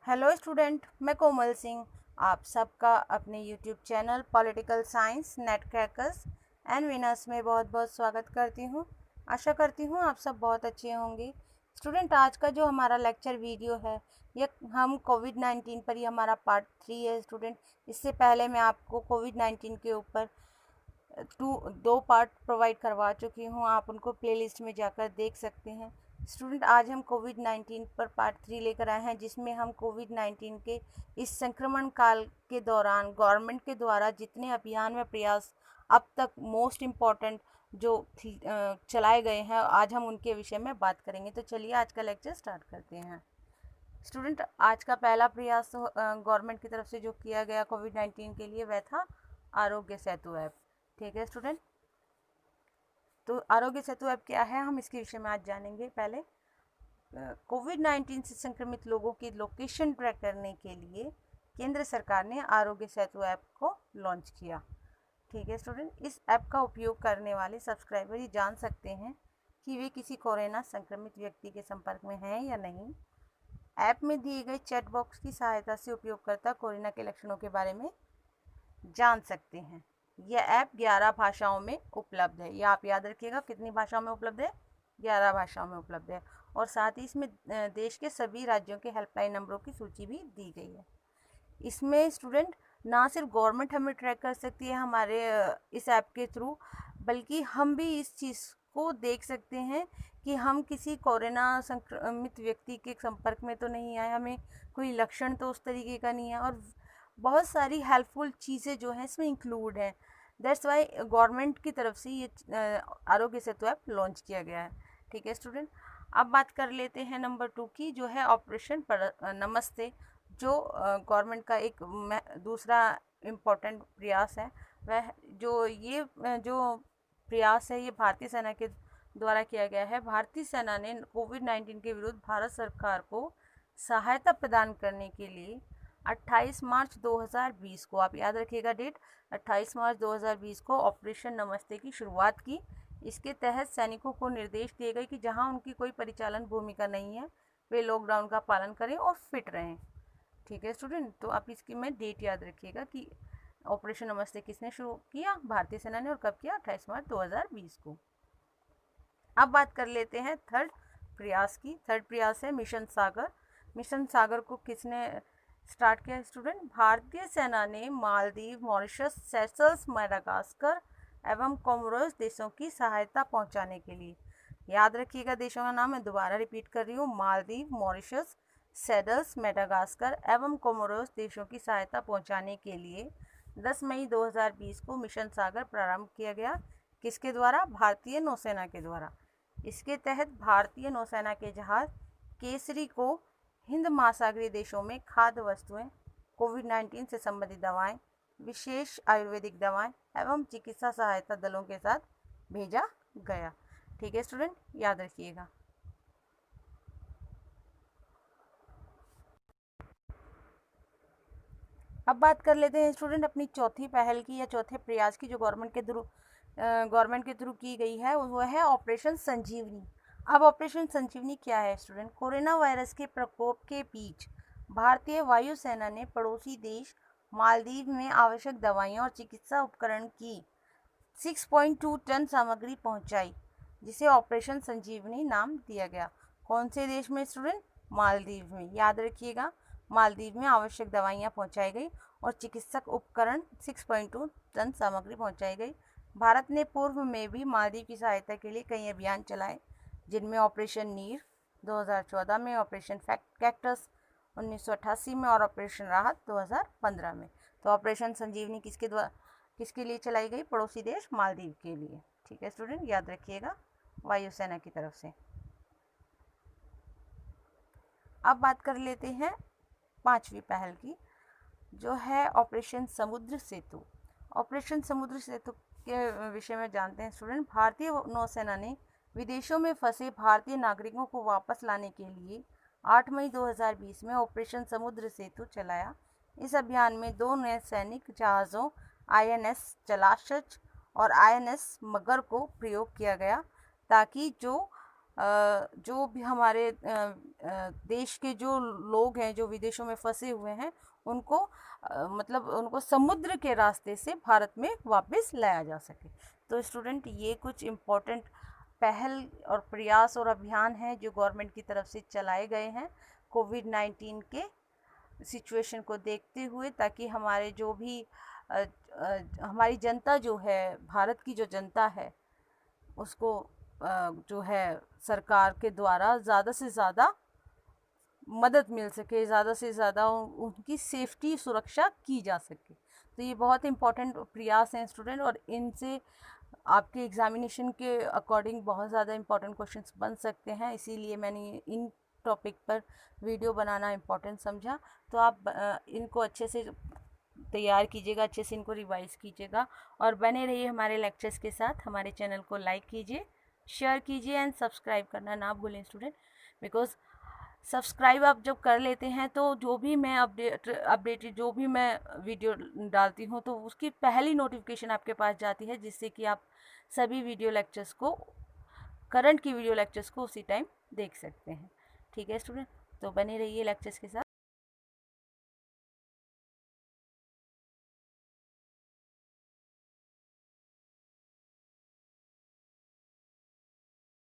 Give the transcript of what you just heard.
Hello student, मैं कोमल सिंह आप सबका अपने YouTube channel political science net crackers and winners में बहुत बहुत स्वागत करती हूँ। आशा करती हूँ आप सब बहुत अच्छे होंगे। स्टूडेंट, आज का जो हमारा लेक्चर वीडियो है यह हम कोविड-19 पर ही हमारा पार्ट 3 है। स्टूडेंट, इससे पहले मैं आपको कोविड-19 के ऊपर दो पार्ट प्रोवाइड करवा चुकी हूँ। आप उनको प्लेलिस्ट में जाकर देख सकते हैं। स्टूडेंट, आज हम कोविड-19 पर पार्ट 3 लेकर आए हैं, जिसमें हम कोविड-19 के इस संक्रमण काल के दौरान गवर्नमेंट के द्वारा जितने अभियान व प्रयास अब तक मोस्ट इम्पॉर्टेंट जो चलाए गए हैं, आज हम उनके विषय में बात करेंगे। तो चलिए आज का लेक्चर स्टार्ट करते हैं। स्टूडेंट, आज का पहला प्रयास गवर्नमेंट की तरफ से जो किया गया कोविड-19 के लिए वह था आरोग्य सेतु ऐप। ठीक है स्टूडेंट, तो आरोग्य सेतु ऐप क्या है, हम इसके विषय में आज जानेंगे। पहले कोविड-19 से संक्रमित लोगों की लोकेशन ट्रैक करने के लिए केंद्र सरकार ने आरोग्य सेतु ऐप को लॉन्च किया। ठीक है स्टूडेंट, इस ऐप का उपयोग करने वाले सब्सक्राइबर ये जान सकते हैं कि वे किसी कोरोना संक्रमित व्यक्ति के संपर्क में हैं या नहीं। ऐप में दिए गए चैट बॉक्स की सहायता से उपयोगकर्ता कोरोना के लक्षणों के बारे में जान सकते हैं। यह ऐप 11 भाषाओं में उपलब्ध है। यह आप याद रखिएगा, कितनी भाषाओं में उपलब्ध है? 11 भाषाओं में उपलब्ध है। और साथ ही इसमें देश के सभी राज्यों के हेल्पलाइन नंबरों की सूची भी दी गई है। इसमें स्टूडेंट ना सिर्फ गवर्नमेंट हमें ट्रैक कर सकती है हमारे इस ऐप के थ्रू, बल्कि हम भी इस चीज़ को देख सकते हैं कि हम किसी कोरोना संक्रमित व्यक्ति के संपर्क में तो नहीं आए, हमें कोई लक्षण तो उस तरीके का नहीं है, और बहुत सारी हेल्पफुल चीज़ें जो हैं इसमें इंक्लूड हैं। दैट्स वाई गवर्नमेंट की तरफ से ये आरोग्य सेतु ऐप लॉन्च किया गया है। ठीक है स्टूडेंट, अब बात कर लेते हैं नंबर 2 की, जो है ऑपरेशन नमस्ते, जो गवर्नमेंट का एक दूसरा इम्पोर्टेंट प्रयास है। वह जो प्रयास है ये भारतीय सेना के द्वारा किया गया है। भारतीय सेना ने कोविड-19 के विरुद्ध भारत सरकार को सहायता प्रदान करने के लिए 28 मार्च 2020 को, आप याद रखिएगा डेट, 28 मार्च 2020 को ऑपरेशन नमस्ते की शुरुआत की। इसके तहत सैनिकों को निर्देश दिए गए कि जहां उनकी कोई परिचालन भूमिका नहीं है वे लॉकडाउन का पालन करें और फिट रहें। ठीक है स्टूडेंट, तो आप इसकी में डेट याद रखिएगा कि ऑपरेशन नमस्ते किसने शुरू किया, भारतीय सेना ने, और कब किया, 28 मार्च 2020 को। अब बात कर लेते हैं थर्ड प्रयास की। थर्ड प्रयास है मिशन सागर। मिशन सागर को किसने स्टार्ट किया स्टूडेंट? भारतीय सेना ने मालदीव, मॉरिशस, सेशल्स, मेडागास्कर एवं कोमोरोस देशों की सहायता पहुंचाने के लिए, याद रखिएगा देशों का नाम मैं दोबारा रिपीट कर रही हूँ, मालदीव, मॉरिशस, सेडल्स, मेडागास्कर एवं कोमोरोस देशों की सहायता पहुंचाने के लिए 10 मई 2020 को मिशन सागर प्रारंभ किया गया। किसके द्वारा? भारतीय नौसेना के द्वारा। इसके तहत भारतीय नौसेना के जहाज केसरी को हिंद महासागरीय देशों में खाद्य वस्तुएं, कोविड-19 से संबंधित दवाएं, विशेष आयुर्वेदिक दवाएं एवं चिकित्सा सहायता दलों के साथ भेजा गया। ठीक है स्टूडेंट, याद रखिएगा। अब बात कर लेते हैं स्टूडेंट अपनी चौथी पहल की या चौथे प्रयास की, जो गवर्नमेंट के थ्रू की गई है, वो है ऑपरेशन संजीवनी। अब ऑपरेशन संजीवनी क्या है स्टूडेंट? कोरोना वायरस के प्रकोप के बीच भारतीय वायुसेना ने पड़ोसी देश मालदीव में आवश्यक दवाइयाँ और चिकित्सा उपकरण की 6.2 टन सामग्री पहुंचाई, जिसे ऑपरेशन संजीवनी नाम दिया गया। कौन से देश में स्टूडेंट? मालदीव में। याद रखिएगा, मालदीव में आवश्यक दवाइयाँ पहुंचाई गई और चिकित्सक उपकरण 6.2 टन सामग्री पहुंचाई गई। भारत ने पूर्व में भी मालदीव की सहायता के लिए कई अभियान चलाए, जिनमें ऑपरेशन नीर 2014 में, ऑपरेशन कैक्टस 1988 में और ऑपरेशन राहत 2015 में। तो ऑपरेशन संजीवनी किसके लिए चलाई गई? पड़ोसी देश मालदीव के लिए। ठीक है स्टूडेंट, याद रखिएगा, वायुसेना की तरफ से। अब बात कर लेते हैं पांचवी पहल की, जो है ऑपरेशन समुद्र सेतु। ऑपरेशन समुद्र सेतु के विषय में जानते हैं स्टूडेंट। भारतीय नौसेना ने विदेशों में फंसे भारतीय नागरिकों को वापस लाने के लिए 8 मई 2020 में ऑपरेशन समुद्र सेतु चलाया। इस अभियान में 2 नए सैनिक जहाज़ों INS जलाश्व और INS मगर को प्रयोग किया गया, ताकि जो भी हमारे देश के जो लोग हैं जो विदेशों में फंसे हुए हैं उनको मतलब उनको समुद्र के रास्ते से भारत में वापस लाया जा सके। तो स्टूडेंट ये कुछ इम्पोर्टेंट पहल और प्रयास और अभियान हैं जो गवर्नमेंट की तरफ से चलाए गए हैं कोविड-19 के सिचुएशन को देखते हुए, ताकि हमारे जो भी हमारी जनता जो है, भारत की जो जनता है उसको जो है सरकार के द्वारा ज़्यादा से ज़्यादा मदद मिल सके, ज़्यादा से ज़्यादा उनकी सेफ्टी सुरक्षा की जा सके। तो ये बहुत इम्पोर्टेंट प्रयास हैं स्टूडेंट, और इनसे आपके एग्जामिनेशन के अकॉर्डिंग बहुत ज़्यादा इम्पोर्टेंट क्वेश्चंस बन सकते हैं, इसीलिए मैंने इन टॉपिक पर वीडियो बनाना इम्पोर्टेंट समझा। तो आप इनको अच्छे से तैयार कीजिएगा, अच्छे से इनको रिवाइज कीजिएगा और बने रहिए हमारे लेक्चर्स के साथ। हमारे चैनल को लाइक कीजिए, शेयर कीजिए एंड सब्सक्राइब करना ना भूलें स्टूडेंट, बिकॉज सब्सक्राइब आप जब कर लेते हैं तो जो भी मैं अपडेटेड जो भी मैं वीडियो डालती हूँ तो उसकी पहली नोटिफिकेशन आपके पास जाती है, जिससे कि आप सभी वीडियो लेक्चर्स को, करंट की वीडियो लेक्चर्स को उसी टाइम देख सकते हैं। ठीक है स्टूडेंट, तो बने रहिए लेक्चर्स के साथ।